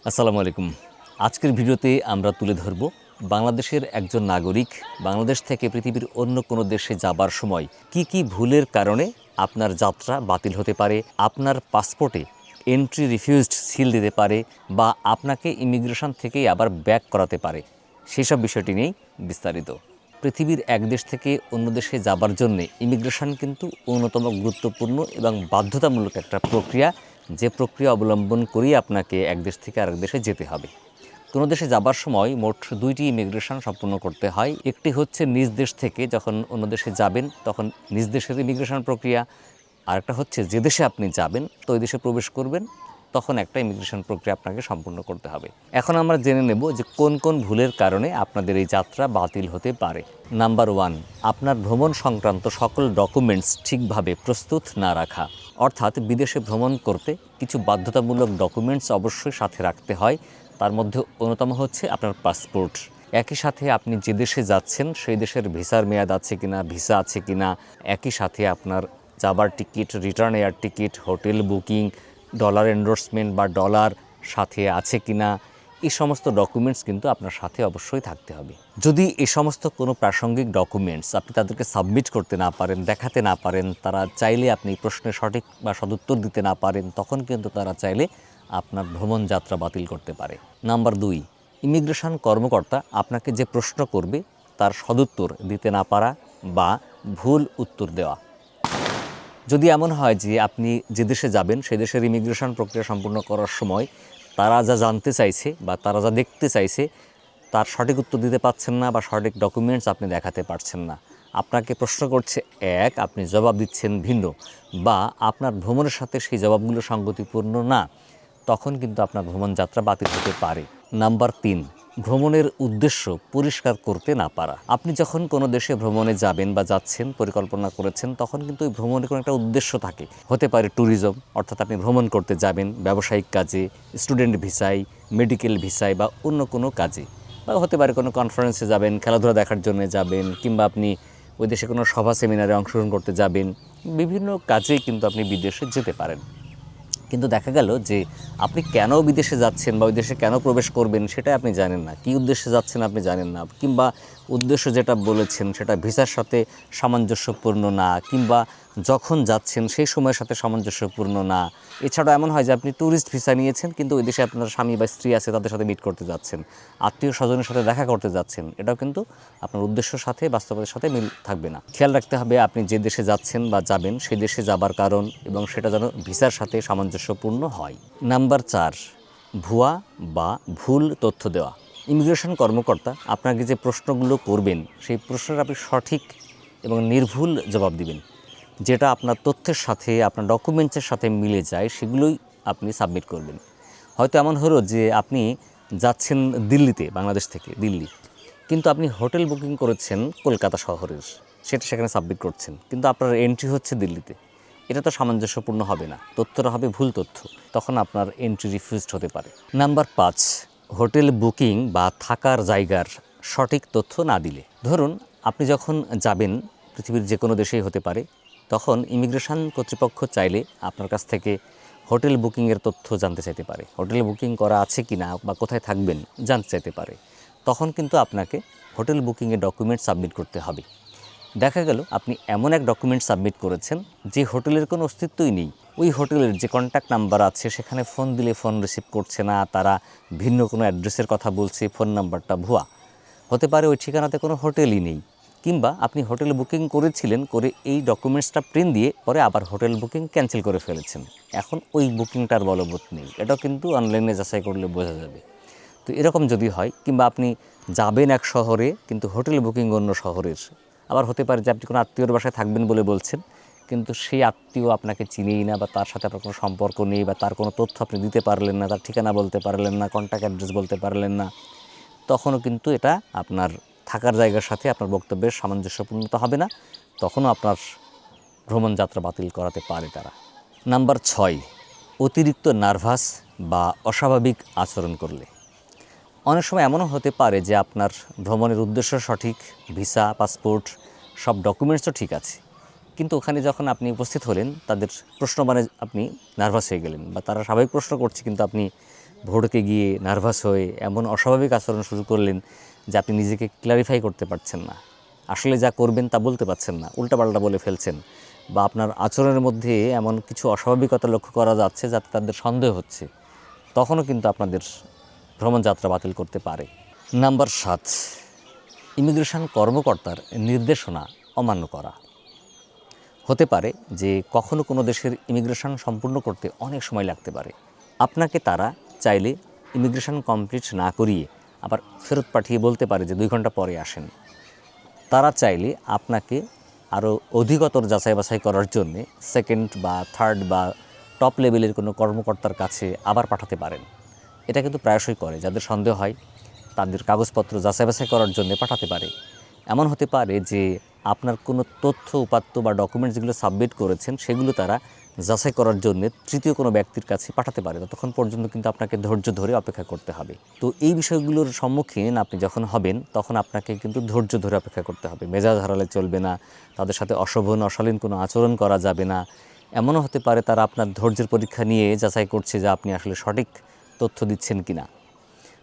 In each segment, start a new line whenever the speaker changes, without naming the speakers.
আসসালামু আলাইকুম। আজকের ভিডিওতে আমরা তুলে ধরব বাংলাদেশের একজন নাগরিক বাংলাদেশ থেকে পৃথিবীর অন্য কোনো দেশে যাবার সময় কি ভুলের কারণে আপনার যাত্রা বাতিল হতে পারে, আপনার পাসপোর্টে এন্ট্রি রিফিউজড সিল দিতে পারে বা আপনাকে ইমিগ্রেশন থেকেই আবার ব্যাক করাতে পারে, সেসব বিষয়টি নিয়েই বিস্তারিত। পৃথিবীর এক দেশ থেকে অন্য দেশে যাবার জন্য ইমিগ্রেশন কিন্তু অন্যতম গুরুত্বপূর্ণ এবং বাধ্যতামূলক একটা প্রক্রিয়া, যে প্রক্রিয়া অবলম্বন করেই আপনাকে এক দেশ থেকে আরেক দেশে যেতে হবে। কোনো দেশে যাবার সময় মোট দুইটি ইমিগ্রেশন সম্পূর্ণ করতে হয়। একটি হচ্ছে নিজ দেশ থেকে যখন অন্য দেশে যাবেন তখন নিজ দেশের ইমিগ্রেশন প্রক্রিয়া, আর একটা হচ্ছে যে দেশে আপনি যাবেন তো ওই দেশে প্রবেশ করবেন তখন একটা ইমিগ্রেশন প্রক্রিয়া আপনাকে সম্পূর্ণ করতে হবে। এখন আমরা জেনে নেব যে কোন কোন ভুলের কারণে আপনাদের এই যাত্রা বাতিল হতে পারে। নাম্বার 1, আপনার ভ্রমণ সংক্রান্ত সকল ডকুমেন্টস ঠিকভাবে প্রস্তুত না রাখা। অর্থাৎ বিদেশে ভ্রমণ করতে কিছু বাধ্যতামূলক ডকুমেন্টস অবশ্যই সাথে রাখতে হয়। তার মধ্যে অন্যতম হচ্ছে আপনার পাসপোর্ট। একই সাথে আপনি যে দেশে যাচ্ছেন সেই দেশের ভিসার মেয়াদ আছে কিনা, ভিসা আছে কিনা, একই সাথে আপনার যাবার ticket, return air ticket, hotel booking, dollar endorsement বা ডলার সাথে আছে কিনা, এই সমস্ত ডকুমেন্টস কিন্তু আপনার সাথে অবশ্যই থাকতে হবে। যদি এই সমস্ত কোনো প্রাসঙ্গিক ডকুমেন্টস আপনি তাদেরকে সাবমিট করতে না পারেন, দেখাতে না পারেন, তারা চাইলে আপনি প্রশ্নের সঠিক বা সদুত্তর দিতে না পারেন, তখন কিন্তু তারা চাইলে আপনার ভ্রমণ যাত্রা বাতিল করতে পারে। নাম্বার 2, ইমিগ্রেশন কর্মকর্তা আপনাকে যে প্রশ্ন করবে তার সদুত্তর দিতে না পারা বা ভুল উত্তর দেওয়া। যদি এমন হয় যে আপনি যে দেশে যাবেন সেই দেশের ইমিগ্রেশন প্রক্রিয়া সম্পূর্ণ করার সময় তারা যা জানতে চাইছে বা তারা যা দেখতে চাইছে তার সঠিক উত্তর দিতে পারছেন না বা সঠিক ডকুমেন্টস আপনি দেখাতে পারছেন না, আপনাকে প্রশ্ন করছে এক, আপনি জবাব দিচ্ছেন ভিন্ন, বা আপনার ভ্রমণের সাথে সেই জবাবগুলো সঙ্গতিপূর্ণ না, তখন কিন্তু আপনার ভ্রমণ যাত্রা বাতিল হতে পারে। নাম্বার 3, ভ্রমণের উদ্দেশ্য পরিষ্কার করতে না পারা। আপনি যখন কোনো দেশে ভ্রমণে যাবেন বা যাচ্ছেন, পরিকল্পনা করেছেন, তখন কিন্তু ওই ভ্রমণের কোনো একটা উদ্দেশ্য থাকে। হতে পারে ট্যুরিজম, অর্থাৎ আপনি ভ্রমণ করতে যাবেন ব্যবসায়িক কাজে, স্টুডেন্ট ভিসায়, মেডিকেল ভিসায় বা অন্য কোনো কাজে, বা হতে পারে কোনো কনফারেন্সে যাবেন, খেলাধুলা দেখার জন্য যাবেন, কিংবা আপনি ওই দেশে কোনো সভা সেমিনারে অংশগ্রহণ করতে যাবেন। বিভিন্ন কাজেই কিন্তু আপনি বিদেশে যেতে পারেন। কিন্তু দেখা গেল যে আপনি কেন বিদেশে যাচ্ছেন বা ওই দেশে কেন প্রবেশ করবেন সেটা আপনি জানেন না, কী উদ্দেশ্যে যাচ্ছেন আপনি জানেন না, কিংবা উদ্দেশ্য যেটা বলেছেন সেটা ভিসার সাথে সামঞ্জস্যপূর্ণ না, কিংবা যখন যাচ্ছেন সেই সময়ের সাথে সামঞ্জস্যপূর্ণ না। এছাড়াও এমন হয় যে আপনি ট্যুরিস্ট ভিসা নিয়েছেন কিন্তু ওই দেশে আপনার স্বামী বা স্ত্রী আছে, তাদের সাথে মিট করতে যাচ্ছেন, আত্মীয় স্বজনের সাথে দেখা করতে যাচ্ছেন, এটাও কিন্তু আপনার উদ্দেশ্যের সাথে বাস্তবতার সাথে মিল থাকবে না। খেয়াল রাখতে হবে আপনি যে দেশে যাচ্ছেন বা যাবেন সেই দেশে যাবার কারণ এবং সেটা যেন ভিসার সাথে সামঞ্জস্যপূর্ণ হয়। নাম্বার 4, ভুয়া বা ভুল তথ্য দেওয়া। ইমিগ্রেশন কর্মকর্তা আপনাকে যে প্রশ্নগুলো করবেন সেই প্রশ্নের আপনি সঠিক এবং নির্ভুল জবাব দিবেন, যেটা আপনার তথ্যের সাথে আপনার ডকুমেন্টসের সাথে মিলে যায় সেগুলোই আপনি সাবমিট করবেন। হয়তো এমন হলো যে আপনি যাচ্ছেন দিল্লিতে, বাংলাদেশ থেকে দিল্লি, কিন্তু আপনি হোটেল বুকিং করেছেন কলকাতা শহরের, সেটা সেখানে সাবমিট করছেন, কিন্তু আপনার এন্ট্রি হচ্ছে দিল্লিতে। এটা তো সামঞ্জস্যপূর্ণ হবে না, তথ্যটা হবে ভুল তথ্য, তখন আপনার এন্ট্রি রিফিউজড হতে পারে। নাম্বার 5, হোটেল বুকিং বা থাকার জায়গার সঠিক তথ্য না দিলে। ধরুন আপনি যখন যাবেন পৃথিবীর যে কোনো দেশেই হতে পারে, তখন ইমিগ্রেশন কর্তৃপক্ষ চাইলে আপনার কাছ থেকে হোটেল বুকিংয়ের তথ্য জানতে চাইতে পারে, হোটেল বুকিং করা আছে কি না বা কোথায় থাকবেন জানতে চাইতে পারে। তখন কিন্তু আপনাকে হোটেল বুকিংয়ের ডকুমেন্ট সাবমিট করতে হবে। দেখা গেল আপনি এমন এক ডকুমেন্ট সাবমিট করেছেন যে হোটেলের কোনো অস্তিত্বই নেই, ওই হোটেলের যে কন্ট্যাক্ট নাম্বার আছে সেখানে ফোন দিলে ফোন রিসিভ করছে না, তারা ভিন্ন কোনো অ্যাড্রেসের কথা বলছে, ফোন নাম্বারটা ভুয়া। হতে পারে ওই ঠিকানাতে কোনো হোটেলই নেই, কিংবা আপনি হোটেল বুকিং করেছিলেন, করে এই ডকুমেন্টসটা প্রিন্ট দিয়ে পরে আবার হোটেল বুকিং ক্যান্সেল করে ফেলেছেন, এখন ওই বুকিংটার বলবৎ নেই। এটাও কিন্তু অনলাইনে যাচাই করলে বোঝা যাবে। তো এরকম যদি হয়, কিংবা আপনি যাবেন এক শহরে কিন্তু হোটেল বুকিং অন্য শহরের, আবার হতে পারে যে আপনি কোনো আত্মীয়র বাসায় থাকবেন বলে বলছেন কিন্তু সেই আত্মীয় আপনাকে চিনেই না বা তার সাথে আপনার কোনো সম্পর্ক নেই বা তার কোনো তথ্য আপনি দিতে পারলেন না, তার ঠিকানা বলতে পারলেন না, কন্ট্যাক্ট অ্যাড্রেস বলতে পারলেন না, তখনও কিন্তু এটা আপনার থাকার জায়গার সাথে আপনার বক্তব্যের সামঞ্জস্যপূর্ণতা হবে না, তখনও আপনার ভ্রমণ যাত্রা বাতিল করাতে পারে তারা। নাম্বার 6, অতিরিক্ত নার্ভাস বা অস্বাভাবিক আচরণ করলে। অনেক সময় এমনও হতে পারে যে আপনার ভ্রমণের উদ্দেশ্য সঠিক, ভিসা, পাসপোর্ট সব ডকুমেন্টসও ঠিক আছে, কিন্তু ওখানে যখন আপনি উপস্থিত হলেন তাদের প্রশ্ন মানে আপনি নার্ভাস হয়ে গেলেন, বা তারা স্বাভাবিক প্রশ্ন করছে কিন্তু আপনি ভোটকে গিয়ে নার্ভাস হয়ে এমন অস্বাভাবিক আচরণ শুরু করলেন যে আপনি নিজেকে ক্ল্যারিফাই করতে পারছেন না, আসলে যা করবেন তা বলতে পারছেন না, উল্টাপাল্টা বলে ফেলছেন, বা আপনার আচরণের মধ্যে এমন কিছু অস্বাভাবিকতা লক্ষ্য করা যাচ্ছে যাতে তাদের সন্দেহ হচ্ছে, তখনও কিন্তু আপনাদের ভ্রমণযাত্রা বাতিল করতে পারে। নাম্বার 7, ইমিগ্রেশন কর্মকর্তার নির্দেশনা অমান্য করা। হতে পারে যে কখনো কোনো দেশের ইমিগ্রেশন সম্পূর্ণ করতে অনেক সময় লাগতে পারে। আপনাকে তারা চাইলে ইমিগ্রেশন কমপ্লিট না করিয়ে আবার ফেরত পাঠিয়ে বলতে পারে যে 2 ঘন্টা পরে আসেন। তারা চাইলে আপনাকে আরও অধিকতর যাচাই বাছাই করার জন্যে সেকেন্ড বা থার্ড বা টপ লেভেলের কোনো কর্মকর্তার কাছে আবার পাঠাতে পারেন। এটা কিন্তু প্রায়শই করে, যাদের সন্দেহ হয় তাদের কাগজপত্র যাচাই বাছাই করার জন্য পাঠাতে পারে। এমন হতে পারে যে আপনার কোনো তথ্য উপাত্ত বা ডকুমেন্টস যেগুলো সাবমিট করেছেন সেগুলো তারা যাচাই করার জন্য তৃতীয় কোনো ব্যক্তির কাছে পাঠাতে পারে। ততক্ষণ পর্যন্ত কিন্তু আপনাকে ধৈর্য ধরে অপেক্ষা করতে হবে। তো এই বিষয়গুলোর সম্মুখীন আপনি যখন হবেন তখন আপনাকে কিন্তু ধৈর্য ধরে অপেক্ষা করতে হবে। মেজাজ হারালে চলবে না, তাদের সাথে অশোভন অশালীন কোনো আচরণ করা যাবে না। এমনও হতে পারে তারা আপনার ধৈর্যের পরীক্ষা নিয়ে যাচাই করছে যে আপনি আসলে সঠিক তথ্য দিচ্ছেন কিনা।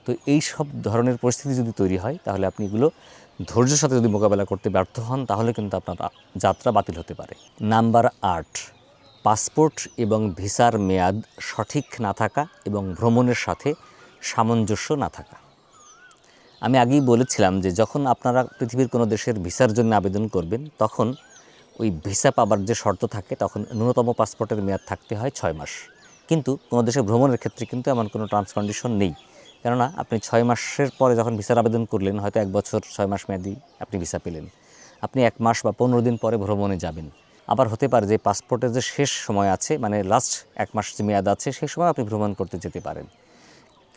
তো এই সব ধরনের পরিস্থিতি যদি তৈরি হয় তাহলে আপনি এগুলো ধৈর্যের সাথে যদি মোকাবেলা করতে ব্যর্থ হন তাহলে কিন্তু আপনার যাত্রা বাতিল হতে পারে। নাম্বার 8, পাসপোর্ট এবং ভিসার মেয়াদ সঠিক না থাকা এবং ভ্রমণের সাথে সামঞ্জস্য না থাকা। আমি আগেই বলেছিলাম যে যখন আপনারা পৃথিবীর কোনো দেশের ভিসার জন্য আবেদন করবেন তখন ওই ভিসা পাবার যে শর্ত থাকে তখন ন্যূনতম পাসপোর্টের মেয়াদ থাকতে হয় 6 মাস। কিন্তু কোনো দেশে ভ্রমণের ক্ষেত্রে কিন্তু এমন কোনো টার্মস কন্ডিশন নেই, কেননা আপনি 6 মাসের পরে যখন ভিসার আবেদন করলেন হয়তো 1 বছর 6 মাস মেয়াদি আপনি ভিসা পেলেন, আপনি 1 মাস বা 15 দিন পরে ভ্রমণে যাবেন। আবার হতে পারে যে পাসপোর্টের যে শেষ সময় আছে, মানে লাস্ট 1 মাস যে মেয়াদ আছে সেই সময় আপনি ভ্রমণ করতে যেতে পারেন।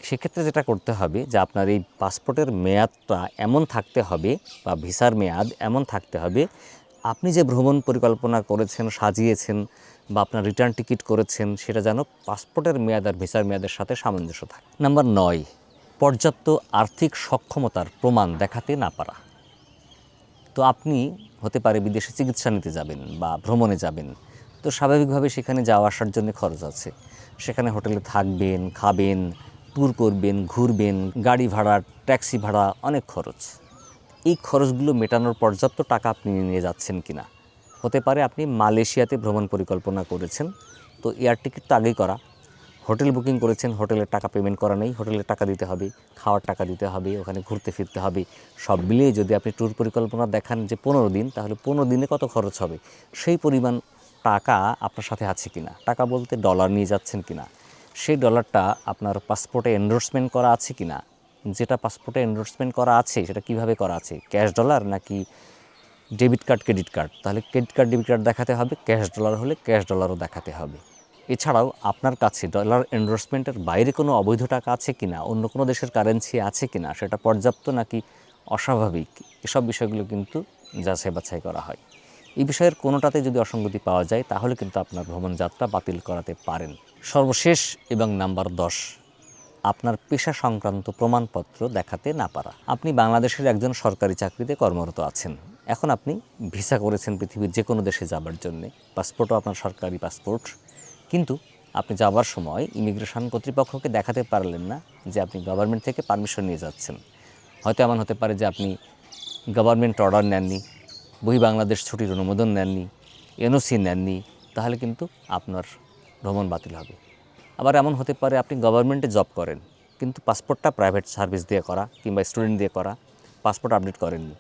সেক্ষেত্রে যেটা করতে হবে যে আপনার এই পাসপোর্টের মেয়াদটা এমন থাকতে হবে বা ভিসার মেয়াদ এমন থাকতে হবে আপনি যে ভ্রমণ পরিকল্পনা করেছেন, সাজিয়েছেন বা আপনার রিটার্ন টিকিট করেছেন সেটা যেন পাসপোর্টের মেয়াদ আর ভিসার মেয়াদের সাথে সামঞ্জস্য থাকে। নাম্বার 9, পর্যাপ্ত আর্থিক সক্ষমতার প্রমাণ দেখাতে না পারা। তো আপনি হতে পারে বিদেশে চিকিৎসা নিতে যাবেন বা ভ্রমণে যাবেন, তো স্বাভাবিকভাবে সেখানে যাওয়া আসার জন্য খরচ আছে। সেখানে হোটেলে থাকবেন, খাবেন, ট্যুর করবেন, ঘুরবেন, গাড়ি ভাড়া, ট্যাক্সি ভাড়া, অনেক খরচ। এই খরচগুলো মেটানোর পর্যাপ্ত টাকা আপনি নিয়ে যাচ্ছেন কিনা। হতে পারে আপনি মালয়েশিয়াতে ভ্রমণ পরিকল্পনা করেছেন, তো এয়ার টিকিট তো আগেই করা, হোটেল বুকিং করেছেন, হোটেলের টাকা পেমেন্ট করা নেই, হোটেলের টাকা দিতে হবে, খাওয়ার টাকা দিতে হবে, ওখানে ঘুরতে ফিরতে হবে। সব মিলিয়ে যদি আপনি ট্যুর পরিকল্পনা দেখান যে 15 দিন, তাহলে 15 দিনে কত খরচ হবে সেই পরিমাণ টাকা আপনার সাথে আছে কিনা। টাকা বলতে ডলার নিয়ে যাচ্ছেন কিনা, সেই ডলারটা আপনার পাসপোর্টে এন্ডোর্সমেন্ট করা আছে কিনা। যেটা পাসপোর্টে এন্ডোর্সমেন্ট করা আছে সেটা কিভাবে করা আছে, ক্যাশ ডলার নাকি ডেবিট কার্ড ক্রেডিট কার্ড। তাহলে ক্রেডিট কার্ড ডেবিট কার্ড দেখাতে হবে, ক্যাশ ডলার হলে ক্যাশ ডলারও দেখাতে হবে। এছাড়াও আপনার কাছে ডলার এন্ডোর্সমেন্টের বাইরে কোনো অবৈধ টাকা আছে কিনা, অন্য কোনো দেশের কারেন্সি আছে কিনা, সেটা পর্যাপ্ত নাকি অস্বাভাবিক, এসব বিষয়গুলো কিন্তু যাচাই বাছাই করা হয়। এই বিষয়ের কোনোটাতে যদি অসঙ্গতি পাওয়া যায় তাহলে কিন্তু আপনার ভ্রমণ যাত্রা বাতিল করাতে পারেন। সর্বশেষ এবং নাম্বার 10, আপনার পেশা সংক্রান্ত প্রমাণপত্র দেখাতে না পারা। আপনি বাংলাদেশের একজন সরকারি চাকরিতে কর্মরত আছেন, এখন আপনি ভিসা করেছেন পৃথিবীর যে কোনো দেশে যাবার জন্যে, পাসপোর্টও আপনার সরকারি পাসপোর্ট, কিন্তু আপনি যাবার সময় ইমিগ্রেশন কর্তৃপক্ষকে দেখাতে পারলেন না যে আপনি গভর্নমেন্ট থেকে পারমিশন নিয়ে যাচ্ছেন। হয়তো এমন হতে পারে যে আপনি গভর্নমেন্ট অর্ডার নেননি, বাংলাদেশ ছুটির অনুমোদন নেননি, এনওসি নেননি, তাহলে কিন্তু আপনার ভ্রমণ বাতিল হবে। আবার এমন হতে পারে আপনি গভর্নমেন্টে জব করেন কিন্তু পাসপোর্টটা প্রাইভেট সার্ভিস দিয়ে করা কিংবা স্টুডেন্ট দিয়ে করা, পাসপোর্ট আপডেট করেননি।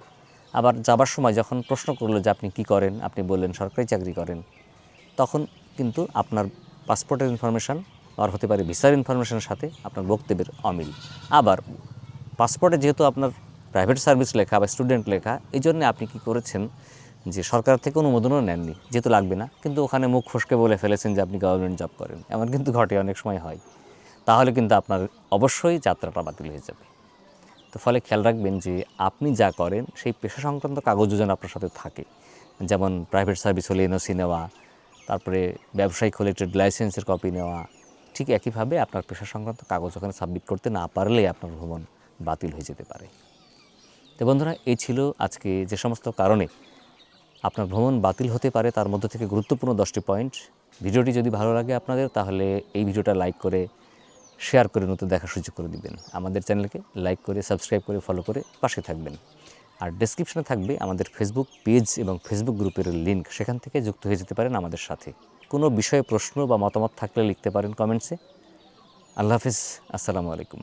আবার যাবার সময় যখন প্রশ্ন করলো যে আপনি কী করেন, আপনি বললেন সরকারি চাকরি করেন, তখন কিন্তু আপনার পাসপোর্টের ইনফরমেশান আর হতে পারে ভিসার ইনফরমেশনের সাথে আপনার বক্তব্যের অমিল। আবার পাসপোর্টে যেহেতু আপনার প্রাইভেট সার্ভিস লেখা বা স্টুডেন্ট লেখা, এই জন্যে আপনি কী করেছেন যে সরকার থেকে অনুমোদনও নেননি, যেহেতু লাগবে না, কিন্তু ওখানে মুখ ফসকে বলে ফেলেছেন যে আপনি গভর্নমেন্ট জব করেন, এমন কিন্তু ঘটে, অনেক সময় হয়। তাহলে কিন্তু আপনার অবশ্যই যাত্রাটা বাতিল হয়ে যাবে। তো ফলে খেয়াল রাখবেন যে আপনি যা করেন সেই পেশা সংক্রান্ত কাগজও যেন আপনার সাথে থাকে, যেমন প্রাইভেট সার্ভিস হলে এনওসি নেওয়া, তারপরে ব্যবসায়িক হলে ট্রেড লাইসেন্সের কপি নেওয়া, ঠিক একইভাবে আপনার পেশা সংক্রান্ত কাগজ ওখানে সাবমিট করতে না পারলে আপনার ভ্রমণ বাতিল হয়ে যেতে পারে। তো বন্ধুরা, এই ছিল আজকে যে সমস্ত কারণে আপনার ভ্রমণ বাতিল হতে পারে তার মধ্যে থেকে গুরুত্বপূর্ণ 10টি পয়েন্ট। ভিডিওটি যদি ভালো লাগে আপনাদের তাহলে এই ভিডিওটা লাইক করে শেয়ার করে নতুন দেখার সুযোগ করে দিবেন। আমাদের চ্যানেলকে লাইক করে, সাবস্ক্রাইব করে, ফলো করে পাশে থাকবেন। আর ডেসক্রিপশনে থাকবে আমাদের ফেসবুক পেজ এবং ফেসবুক গ্রুপের লিঙ্ক, সেখান থেকে যুক্ত হয়ে যেতে পারেন আমাদের সাথে। কোনো বিষয়ে প্রশ্ন বা মতামত থাকলে লিখতে পারেন কমেন্টসে। আল্লাহ হাফিজ, আসসালামু আলাইকুম।